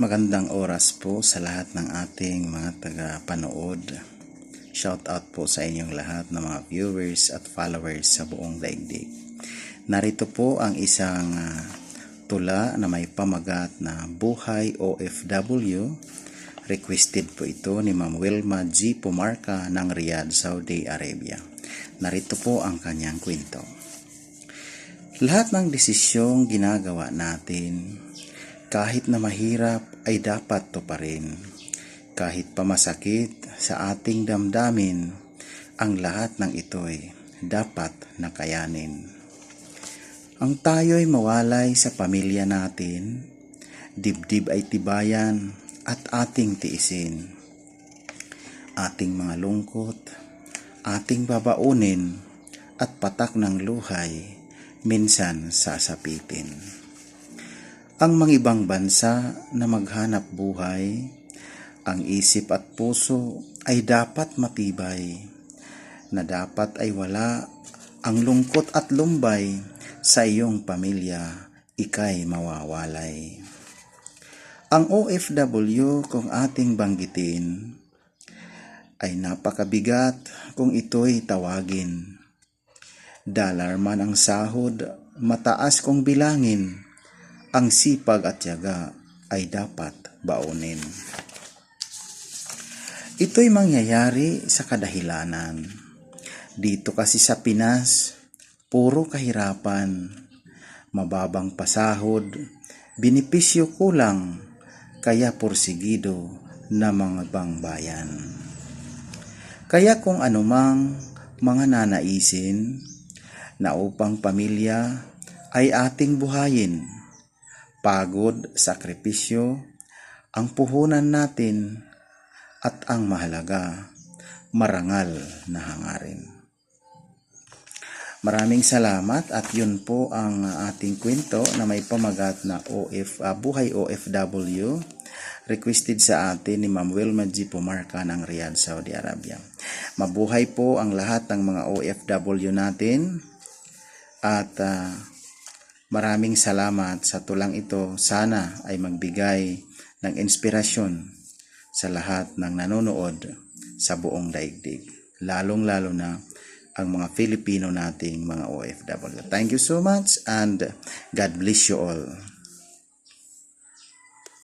Magandang oras po sa lahat ng ating mga taga-panood. Shout out po sa inyong lahat ng mga viewers at followers sa buong daigdig. Narito po ang isang tula na may pamagat na Buhay OFW. Requested po ito ni Ma'am Wilma G. Pumarca ng Riyadh, Saudi Arabia. Narito po ang kanyang kwento. Lahat ng desisyong ginagawa natin, kahit na mahirap ay dapat tuparin. Kahit pa masakit sa ating damdamin, ang lahat ng ito'y dapat nakayanin. Ang tayo'y mawalay sa pamilya natin, dibdib ay tibayan at ating tiisin. Ating mga lungkot, ating babaunin at patak ng luhay, minsan sasapitin. Ang mga ibang bansa na maghanap buhay, ang isip at puso ay dapat matibay, na dapat ay wala ang lungkot at lumbay, sa iyong pamilya ika'y mawawalay. Ang OFW kung ating banggitin ay napakabigat kung ito'y tawagin. Dalar man ang sahod, mataas kung bilangin, ang sipag at tiyaga ay dapat baunin. Ito'y mangyayari sa kadahilanan. Dito kasi sa Pinas, puro kahirapan, mababang pasahod, binipisyo kulang, kaya porsigido na mga bangbayan. Kaya kung anumang mga nanaisin, na upang pamilya ay ating buhayin, pagod, sakripisyo, ang puhunan natin at ang mahalaga, marangal na hangarin. Maraming salamat at yun po ang ating kwento na may pamagat na Buhay OFW, requested sa atin ni Ma'am Wilma G. Pumarca ng Riyadh, Saudi Arabia. Mabuhay po ang lahat ng mga OFW natin at maraming salamat sa tulang ito. Sana ay magbigay ng inspirasyon sa lahat ng nanonood sa buong daigdig, lalong-lalo na ang mga Filipino nating mga OFW. Thank you so much and God bless you all.